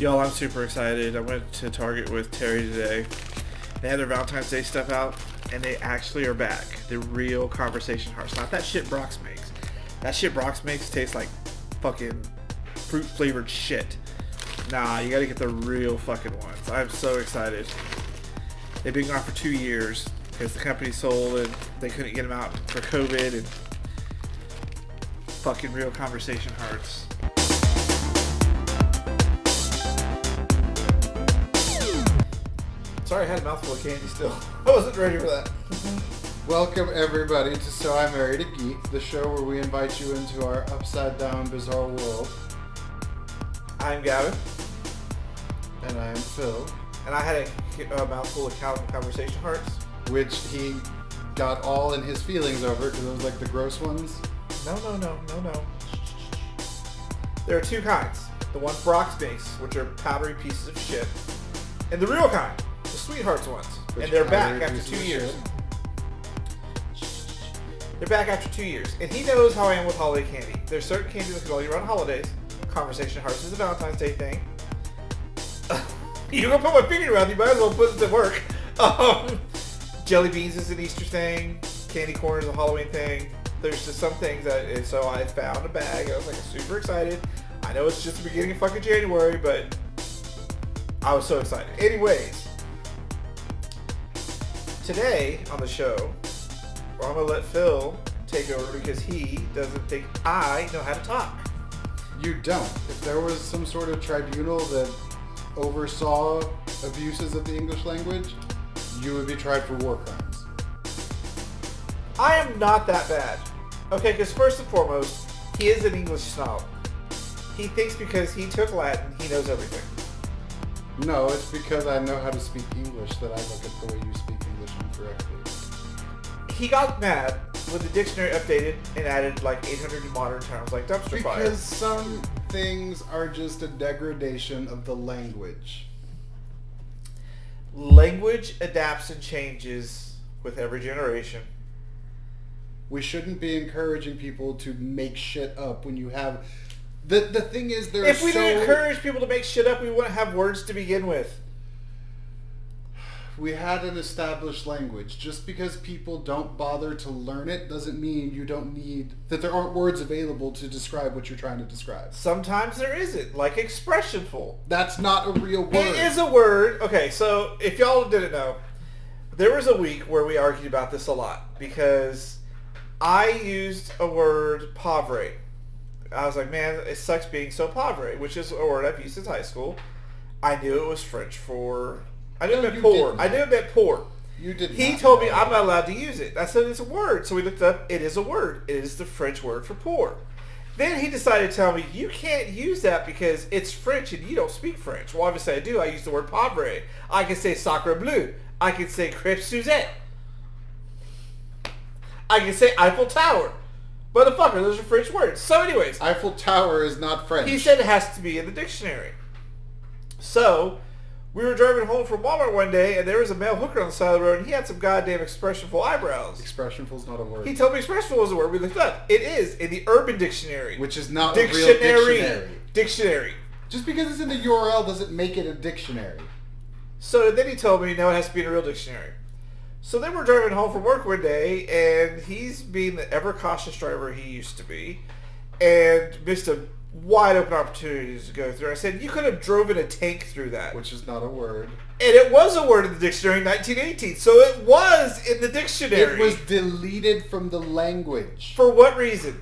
Y'all, I'm super excited. I went to Target with Terry today. They had their Valentine's Day stuff out, and they actually are back. The real conversation hearts. Not that shit Brock's makes. That shit Brock's makes tastes like fucking fruit-flavored shit. Nah, you gotta get the real fucking ones. I'm so excited. They've been gone for 2 years because the company sold and they couldn't get them out for COVID and fucking real conversation hearts. Sorry, I had a mouthful of candy still. I wasn't ready for that. Welcome everybody to So I Married a Geek, the show where we invite you into our upside down bizarre world. I'm Gavin. And I am Phil. And I had a mouthful of conversation hearts. Which he got all in his feelings over because it was like the gross ones. No. There are two kinds. The ones Brock's makes, which are powdery pieces of shit. And the real kind. The Sweethearts ones. And they're back after 2 years. They're back after 2 years. And he knows how I am with holiday candy. There's certain candy that can only run holidays. Conversation Hearts is a Valentine's Day thing. You're going to put my finger around, you might as well put it to work. Jelly beans is an Easter thing. Candy corn is a Halloween thing. There's just some things that, and so I found a bag. I was like super excited. I know it's just the beginning of fucking January, but I was so excited. Anyways. Today on the show, I'm going to let Phil take over because he doesn't think I know how to talk. You don't. If there was some sort of tribunal that oversaw abuses of the English language, you would be tried for war crimes. I am not that bad. Okay, because first and foremost, he is an English snob. He thinks because he took Latin, he knows everything. No, it's because I know how to speak English that I look at the way you speak English incorrectly. He got mad when the dictionary updated and added like 800 modern terms like dumpster fire. Because some things are just a degradation of the language. Language adapts and changes with every generation. We shouldn't be encouraging people to make shit up when you have... The thing is, if we didn't encourage people to make shit up, we wouldn't have words to begin with. We had an established language. Just because people don't bother to learn it doesn't mean you don't need... that there aren't words available to describe what you're trying to describe. Sometimes there isn't, like expressionful. That's not a real word. It is a word. Okay, so if y'all didn't know, there was a week where we argued about this a lot because I used a word pauvre. I was like, man, it sucks being so pauvre, which is a word I've used since high school. I knew it was French for... I knew it meant poor. I knew it meant poor. You did. He told me I'm not allowed to use it. I said it's a word. So we looked up. It is a word. It is the French word for poor. Then he decided to tell me, you can't use that because it's French and you don't speak French. Well, obviously I do. I use the word pauvre. I can say sacre bleu. I can say crêpe Suzette. I can say Eiffel Tower. Motherfucker, those are French words. So anyways. Eiffel Tower is not French. He said it has to be in the dictionary. So, we were driving home from Walmart one day, and there was a male hooker on the side of the road, and he had some goddamn expressionful eyebrows. Expressionful is not a word. He told me expressionful was a word. We looked up. It is in the Urban Dictionary. Which is not a real dictionary. Dictionary. Just because it's in the URL doesn't make it a dictionary. So then he told me, no, it has to be in a real dictionary. So then we're driving home from work one day, and he's being the ever-cautious driver he used to be, and missed a wide-open opportunity to go through. I said, you could have driven a tank through that. Which is not a word. And it was a word in the dictionary in 1918, so it was in the dictionary. It was deleted from the language. For what reason?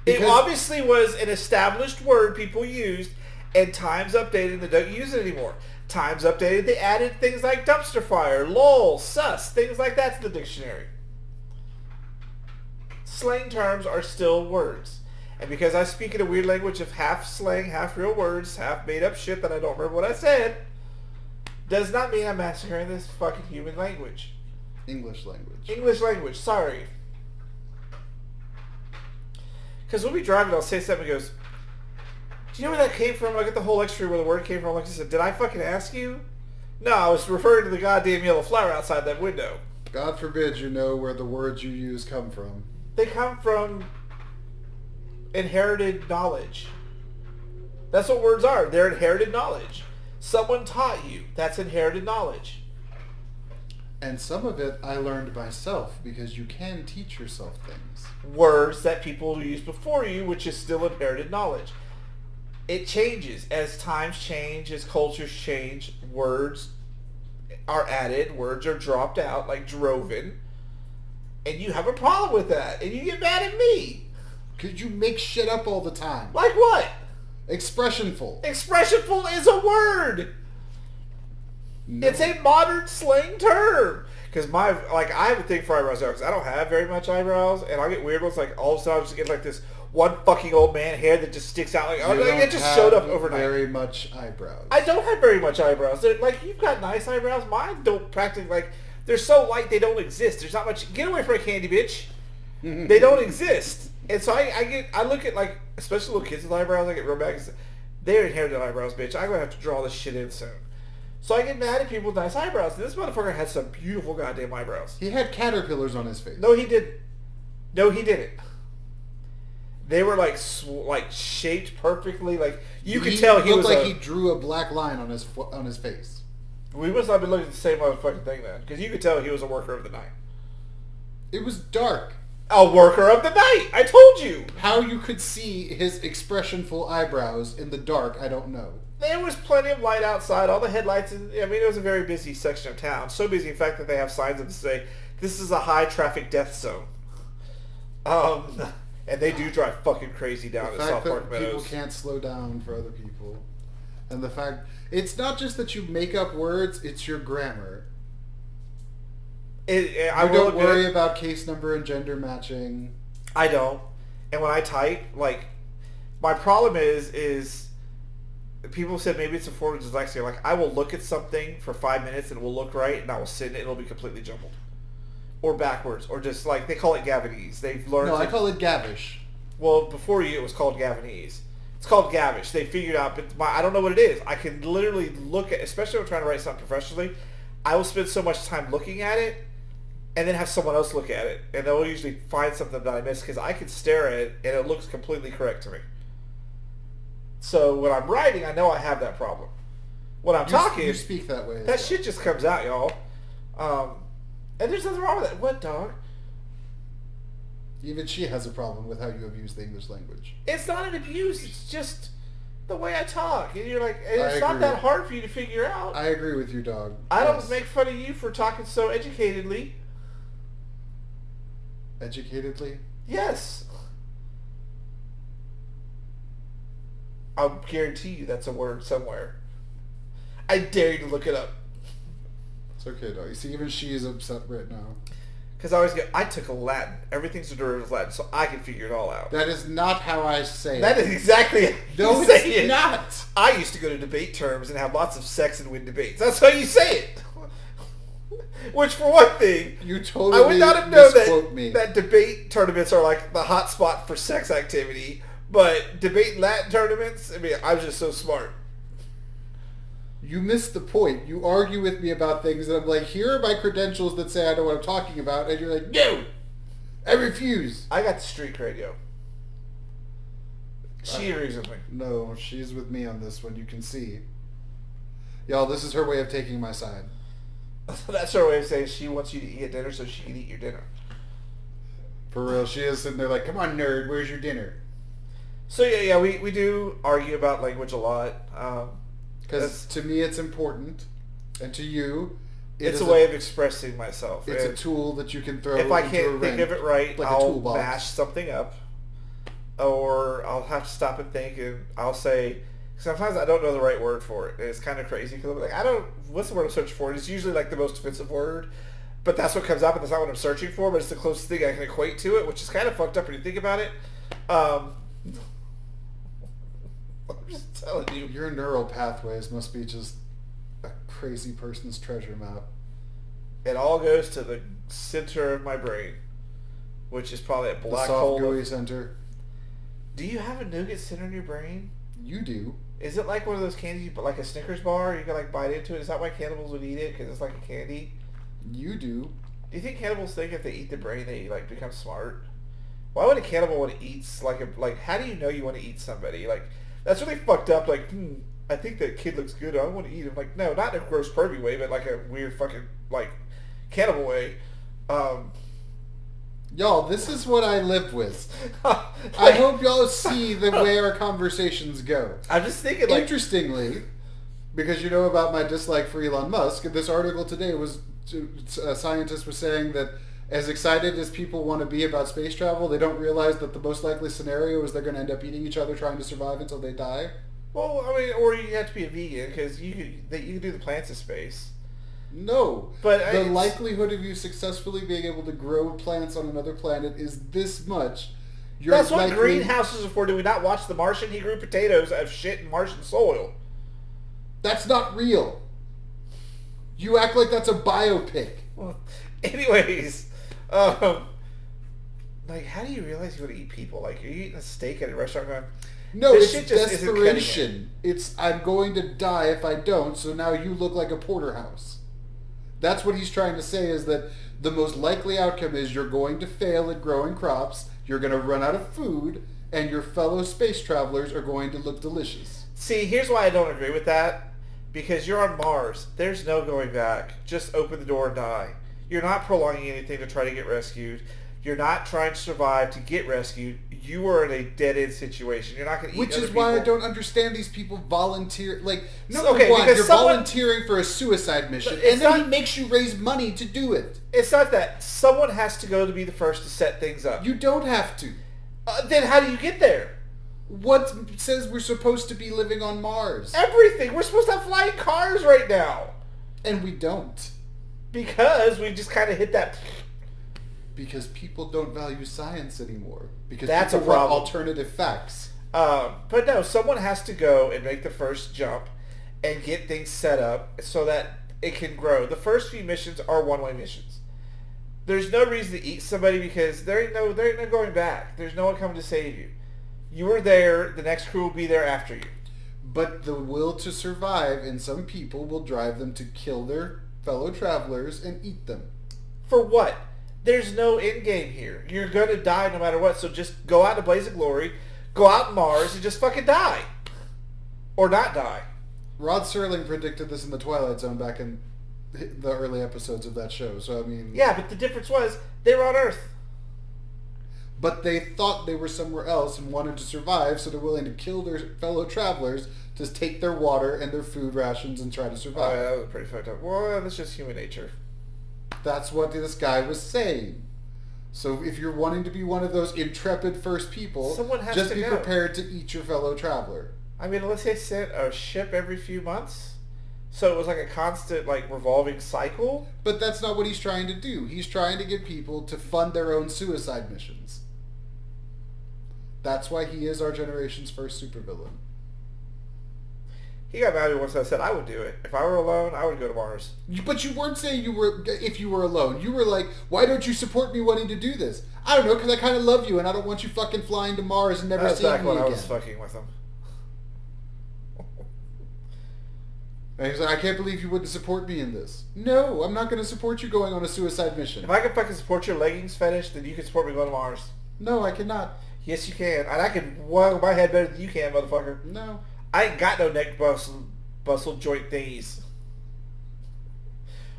Because it obviously was an established word people used, and times updated, and they don't use it anymore. Times updated, they added things like dumpster fire, lol, sus, things like that to the dictionary. Slang terms are still words. And because I speak in a weird language of half slang, half real words, half made up shit that I don't remember what I said, does not mean I'm massacring this fucking human language. English language. English language, sorry. Because we'll be driving, I'll say something, he goes, do you know where that came from? I get the whole lecture where the word came from. Like I said, did I fucking ask you? No, I was referring to the goddamn yellow flower outside that window. God forbid you know where the words you use come from. They come from inherited knowledge. That's what words are. They're inherited knowledge. Someone taught you. That's inherited knowledge. And some of it I learned myself, because you can teach yourself things. Words that people used before you, which is still inherited knowledge. It changes. As times change, as cultures change, words are added, words are dropped out, like droven. And you have a problem with that. And you get mad at me. Because you make shit up all the time. Like what? Expressionful. Expressionful is a word. No. It's a modern slang term. Because I have a thing for eyebrows now, because I don't have very much eyebrows, and I get weird ones, like all of a sudden I just get like this one fucking old man hair that just sticks out, like, oh, it just showed up overnight. Very much eyebrows. I don't have very much eyebrows. They're, like, you've got nice eyebrows. Mine don't practically, like, they're so light they don't exist. There's not much. Get away from a candy, bitch. They don't exist. And so I look at, like, especially little kids with eyebrows, I get real mad. They're inherited eyebrows, bitch. I'm going to have to draw this shit in soon. So I get mad at people with nice eyebrows. This motherfucker has some beautiful goddamn eyebrows. He had caterpillars on his face. No, he didn't. No, he didn't. They were like shaped perfectly. Like you could tell he was like he drew a black line on his face. We must not have been looking at the same motherfucking thing then, because you could tell he was a worker of the night. It was dark. A worker of the night. I told you. How you could see his expressionful eyebrows in the dark, I don't know. There was plenty of light outside. All the headlights. It was a very busy section of town. So busy, in fact, that they have signs that say, "This is a high traffic death zone." And they do drive fucking crazy down at South Park Meadows. People can't slow down for other people, and the fact it's not just that you make up words; it's your grammar. I don't worry about case number and gender matching. I don't. And when I type, like, my problem is people said maybe it's a form of dyslexia. Like, I will look at something for 5 minutes and it will look right, and I will send it and it'll be completely jumbled. Or backwards. Or just, like, they call it Gavinese. They've learned... No, I call it Gavish. Well, before you, it was called Gavinese. It's called Gavish. They figured out, but I don't know what it is. I can literally look at, especially when I'm trying to write something professionally, I will spend so much time looking at it, and then have someone else look at it. And they'll usually find something that I missed, because I can stare at it, and it looks completely correct to me. So when I'm writing, I know I have that problem. When I'm talking... You speak that way. That shit just comes out, y'all. And there's nothing wrong with that. What, dog? Even she has a problem with how you abuse the English language. It's not an abuse. It's just the way I talk. And you're like, it's not that hard for you to figure out. I agree with you, dog. I don't make fun of you for talking so educatedly. Educatedly? Yes. I'll guarantee you that's a word somewhere. I dare you to look it up. It's okay, dog. You see, even she is upset right now. Because I took a Latin. Everything's a derivative of Latin, so I can figure it all out. That is not how I say it. That is exactly how you say it. Not. I used to go to debate terms and have lots of sex and win debates. That's how you say it. Which, for one thing, you totally I would not have known me. that debate tournaments are like the hot spot for sex activity. But debate Latin tournaments, I mean, I was just so smart. You missed the point. You argue with me about things, and I'm like, here are my credentials that say I know what I'm talking about, and you're like, no, I refuse. I got the street radio. She agrees with me. No, she's with me on this one. You can see. Y'all, this is her way of taking my side. That's her way of saying she wants you to eat at dinner so she can eat your dinner. For real, she is sitting there like, come on, nerd, where's your dinner? So yeah, we do argue about language a lot. Because to me it's important, and to you, it's a way of expressing myself. It's a tool that you can throw. If I can't think of it right, like I'll mash something up, or I'll have to stop and think, and I'll say. Sometimes I don't know the right word for it. And it's kind of crazy because I'm like, what's the word I'm searching for? And it's usually like the most offensive word, but that's what comes up, and that's not what I'm searching for. But it's the closest thing I can equate to it, which is kind of fucked up when you think about it. I'm just telling you. Your neural pathways must be just a crazy person's treasure map. It all goes to the center of my brain, which is probably a black hole. The soft gooey center. Do you have a nougat center in your brain? You do. Is it like one of those candies, but like a Snickers bar? You can like bite into it. Is that why cannibals would eat it? Because it's like a candy. You do. Do you think cannibals think if they eat the brain they like become smart? Why would a cannibal want to eat like how do you know you want to eat somebody? Like That's really fucked up. Like, I think that kid looks good. I want to eat him. Like, no, not in a gross pervy way, but like a weird fucking like cannibal way. Y'all, this is what I live with. I hope y'all see the way our conversations go. I'm just thinking, like, interestingly, because you know about my dislike for Elon Musk, this article today was a scientist was saying that as excited as people want to be about space travel, they don't realize that the most likely scenario is they're going to end up eating each other trying to survive until they die. Well, I mean, or you have to be a vegan because you can do the plants of space. No, but the likelihood of you successfully being able to grow plants on another planet is this much. That's what greenhouses are for. Do we not watch The Martian? He grew potatoes out of shit in Martian soil. That's not real. You act like that's a biopic. Well, anyways, like, how do you realize you want to eat people? Like, are you eating a steak at a restaurant going, no, it's desperation. It's, I'm going to die if I don't, so now you look like a porterhouse. That's what he's trying to say, is that the most likely outcome is you're going to fail at growing crops, you're going to run out of food, and your fellow space travelers are going to look delicious. See, here's why I don't agree with that. Because you're on Mars. There's no going back. Just open the door and die. You're not prolonging anything to try to get rescued. You're not trying to survive to get rescued. You are in a dead-end situation. You're not going to eat Which other is why I people. don't understand these people volunteer. Like, number one, you're volunteering for a suicide mission, and then he makes you raise money to do it. It's not that. Someone has to go to be the first to set things up. You don't have to. Then how do you get there? What says we're supposed to be living on Mars? Everything. We're supposed to have flying cars right now. And we don't. Because we just kind of hit that... Because people don't value science anymore. Because that's people a problem. want alternative facts. But no, someone has to go and make the first jump and get things set up so that it can grow. The first few missions are one-way missions. There's no reason to eat somebody because there ain't no going back. There's no one coming to save you. You were there. The next crew will be there after you. But the will to survive in some people will drive them to kill their fellow travelers and eat them. For what? There's no end game here. You're going to die no matter what, so just go out in a blaze of glory, go out in Mars, and just fucking die. Or not die. Rod Serling predicted this in The Twilight Zone back in the early episodes of that show, so I mean... Yeah, but the difference was, they were on Earth. But they thought they were somewhere else and wanted to survive, so they're willing to kill their fellow travelers to take their water and their food rations and try to survive. Oh, yeah, that was pretty fucked up. Well, that's just human nature. That's what this guy was saying. So if you're wanting to be one of those intrepid first people, just be prepared to eat your fellow traveler. I mean, unless they sent a ship every few months, so it was like a constant, like, revolving cycle. But that's not what he's trying to do. He's trying to get people to fund their own suicide missions. That's why he is our generation's first supervillain. He got mad at me once I said I would do it. If I were alone, I would go to Mars. But you weren't saying you were if you were alone. You were like, why don't you support me wanting to do this? I don't know, because I kind of love you and I don't want you fucking flying to Mars and never seeing me again. That's back when I was fucking with him. And he's like, I can't believe you wouldn't support me in this. No, I'm not going to support you going on a suicide mission. If I can fucking support your leggings fetish, then you can support me going to Mars. No, I cannot. Yes, you can. And I can waggle my head better than you can, motherfucker. No. I ain't got no neck bustle joint thingies.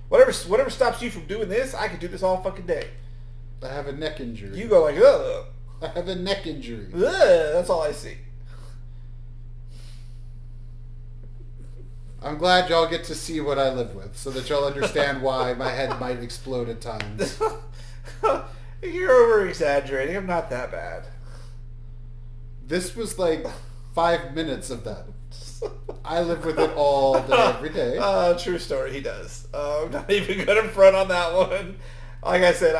Whatever stops you from doing this, I can do this all fucking day. I have a neck injury. You go like, ugh. I have a neck injury. Ugh, that's all I see. I'm glad y'all get to see what I live with, so that y'all understand why my head might explode at times. You're over-exaggerating. I'm not that bad. This was like 5 minutes of that. I live with it all day, every day. True story, he does. I'm not even going to front on that one. Like I said,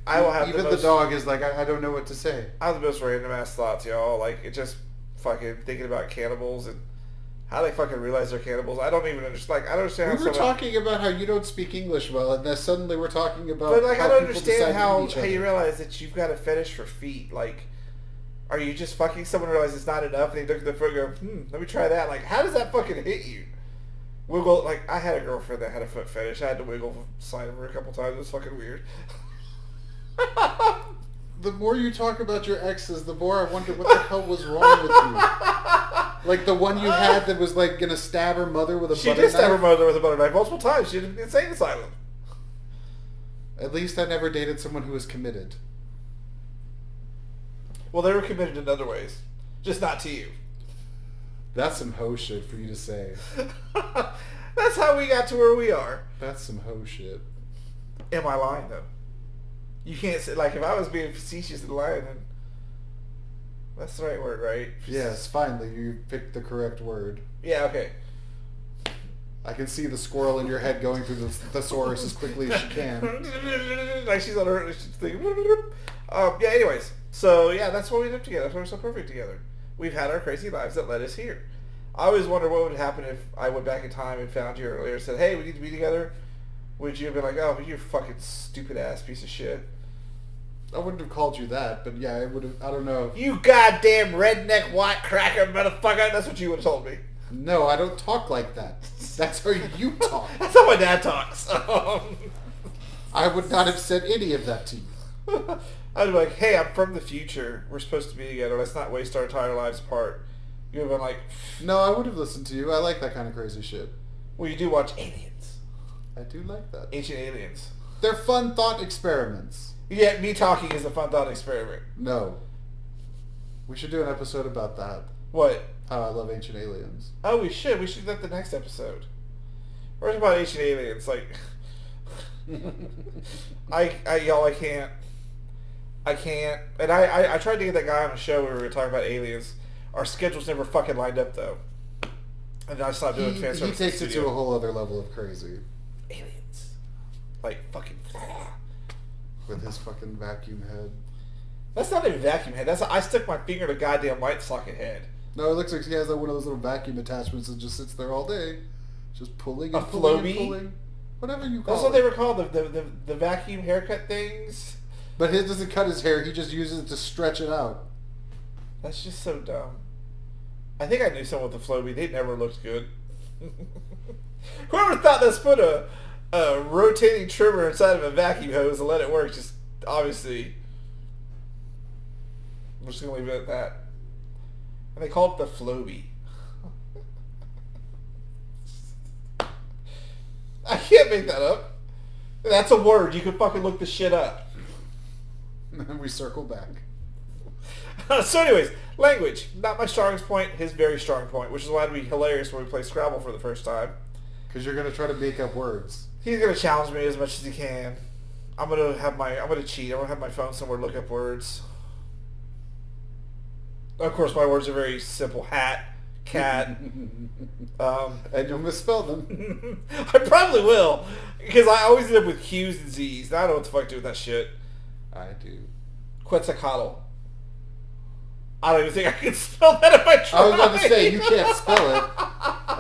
I will have even the dog is like, I don't know what to say. I have the most random ass thoughts, y'all. Like, it just fucking thinking about cannibals and how they fucking realize they're cannibals. I don't even understand. Like, I don't understand. We were talking about how you don't speak English well, and then suddenly we're talking about. But like, how I don't people understand how decide to eat each other. you realize that you've got a fetish for feet. Like, are you just fucking someone realize it's not enough, and they look at the foot and go, let me try that. Like, how does that fucking hit you? Wiggle. Like, I had a girlfriend that had a foot fetish. I had to wiggle side of her a couple times. It was fucking weird. The more you talk about your exes, the more I wonder what the hell was wrong with you. Like the one you had that was like gonna stab her mother with a butter knife? She did stab her mother with a butter knife multiple times. She did an insane asylum. At least I never dated someone who was committed. Well, they were committed in other ways. Just not to you. That's some hoe shit for you to say. That's how we got to where we are. That's some hoe shit. Am I lying, though? You can't say, like, if I was being facetious and lying, then that's the right word, right? Yes, finally, you picked the correct word. Yeah, okay. I can see the squirrel in your head going through the thesaurus as quickly as she can. Like she's on her thing. Yeah, anyways. So, yeah, that's why we live together. That's why we're so perfect together. We've had our crazy lives that led us here. I always wonder what would happen if I went back in time and found you earlier and said, hey, we need to be together. Would you have been like, oh, you fucking stupid ass piece of shit? I wouldn't have called you that, but yeah, I would have, I don't know. You goddamn redneck white cracker motherfucker. That's what you would have told me. No, I don't talk like that. That's how you talk. That's how my dad talks. I would not have said any of that to you. I'd be like, hey, I'm from the future. We're supposed to be together. Let's not waste our entire lives apart. You would have been like... No, I would have listened to you. I like that kind of crazy shit. Well, you do watch Aliens. I do like that. Ancient Aliens. They're fun thought experiments. Yeah, me talking is a fun thought experiment. No. We should do an episode about that. What? How I love Ancient Aliens. Oh, we should. We should do that the next episode. We're talking about Ancient Aliens. Like... Y'all, I can't. And I tried to get that guy on the show where we were talking about aliens. Our schedules never fucking lined up, though. And I stopped doing fan service. He takes it to a whole other level of crazy. Aliens. Like, fucking... With his fucking vacuum head. That's not even a vacuum head. I stuck my finger in a goddamn light socket head. No, it looks like he has one of those little vacuum attachments and just sits there all day. Just pulling and a pulling Flowbee? and pulling. Whatever you call it. That's what they were called, the vacuum haircut things. But he doesn't cut his hair, he just uses it to stretch it out. That's just so dumb. I think I knew someone with a Flowbee. They never looked good. Whoever thought let's put a rotating trimmer inside of a vacuum hose and let it work, just obviously... We're just going to leave it at that. And they called it the Flowbee. I can't make that up. That's a word. You can fucking look this shit up. And we circle back. So anyways, language. Not my strongest point, his very strong point, which is why it'd be hilarious when we play Scrabble for the first time. Because you're going to try to make up words. He's going to challenge me as much as he can. I'm going to cheat. I'm going to have my phone somewhere to look up words. Of course, my words are very simple. Hat, cat. And you'll misspell them. I probably will. Because I always end up with Q's and Z's. I don't know what the fuck to do with that shit. I do. Quetzalcoatl. I don't even think I can spell that if I try. I was about to say, you can't spell it.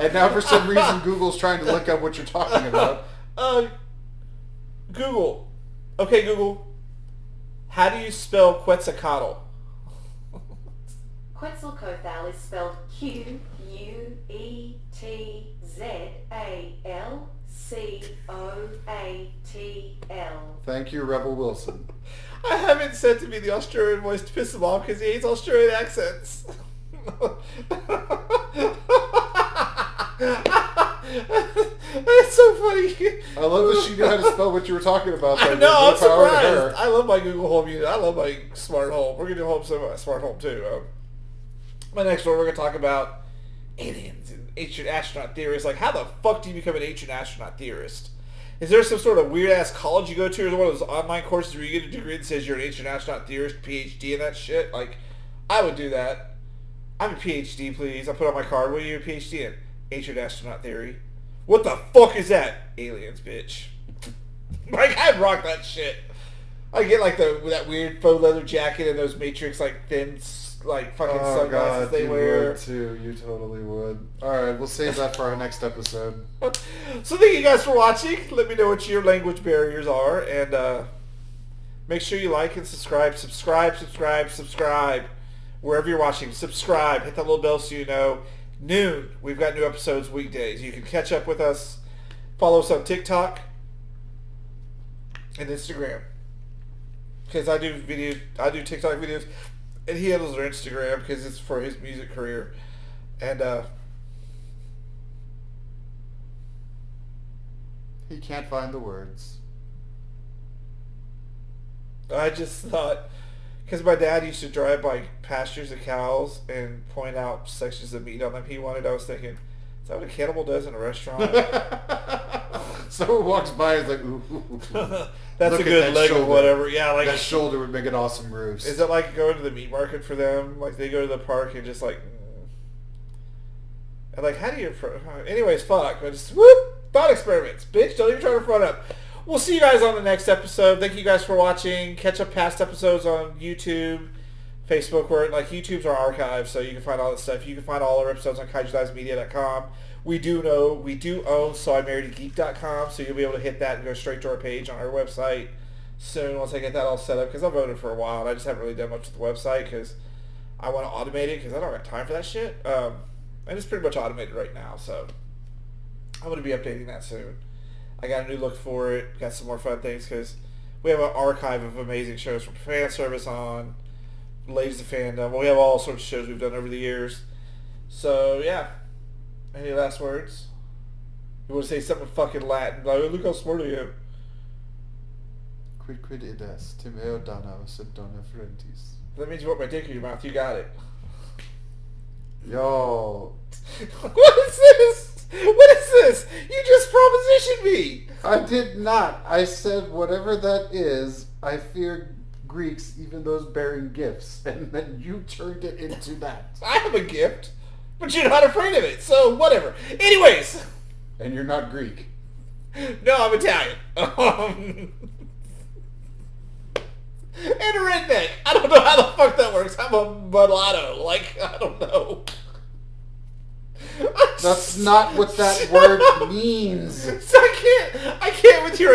And now for some reason Google's trying to look up what you're talking about. Google. Okay, Google. How do you spell Quetzalcoatl? Quetzalcoatl is spelled Quetzalcoatl. Thank you, Rebel Wilson. I haven't said to me the Australian voice to piss him off because he hates Australian accents. That's so funny. I love that she knew how to spell what you were talking about. I know, I'm surprised. I love my Google Home unit. I love my smart home. We're going to do smart home too. My next one, we're going to talk about aliens and ancient astronaut theorists. Like, how the fuck do you become an ancient astronaut theorist? Is there some sort of weird-ass college you go to, or one of those online courses where you get a degree that says you're an ancient astronaut theorist, PhD, and that shit? Like, I would do that. I'm a PhD, please. I put on my card. What are you a PhD in? Ancient astronaut theory. What the fuck is that? Aliens, bitch. Like, I'd rock that shit. I get, like, that weird faux leather jacket and those Matrix, like, thin, like, fucking sunglasses they wear. You would, too. You totally would. Alright, we'll save that for our next episode. So thank you guys for watching. Let me know what your language barriers are, and make sure you like and subscribe. Subscribe. Wherever you're watching, subscribe. Hit that little bell so you know. Noon, we've got new episodes weekdays. You can catch up with us. Follow us on TikTok and Instagram. Because I do TikTok videos, and he handles our Instagram because it's for his music career. And he can't find the words. I just thought, because my dad used to drive by pastures of cows and point out sections of meat on them he wanted, I was thinking, is that what a cannibal does in a restaurant? Someone walks by and is like, ooh. That's Look a good that leg shoulder. or whatever. Yeah, like That shoulder would make an awesome roast. Is it like going to the meat market for them? Like they go to the park and just like, and like, how do you? Anyways, fuck. I just whoop thought experiments, bitch. Don't even try to front up. We'll see you guys on the next episode. Thank you guys for watching. Catch up past episodes on YouTube, Facebook, where like YouTube's our archive, so you can find all that stuff. You can find all our episodes on kaijudivesmedia.com. We do own soimarriedageek.com, so you'll be able to hit that and go straight to our page on our website soon once I get that all set up, because I've owned it for a while and I just haven't really done much with the website because I want to automate it because I don't have time for that shit. And it's pretty much automated right now, so I'm going to be updating that soon. I got a new look for it, got some more fun things because we have an archive of amazing shows from fan service on Ladies of Fandom. We have all sorts of shows we've done over the years. So, yeah. Any last words? You want to say something fucking Latin? Like, look how smart I am. Quid idas, timeo danos et dona frentis. That means you want my dick in your mouth. You got it. Yo. What is this? What is this? You just propositioned me. I did not. I said whatever that is, I fear Greeks, even those bearing gifts. And then you turned it into that. I have a gift, but you're not afraid of it, so whatever. Anyways. And you're not Greek. No, I'm Italian. And a redneck. I don't know how the fuck that works. I'm a mulatto. Like, I don't know. That's not what that word means. I can't with your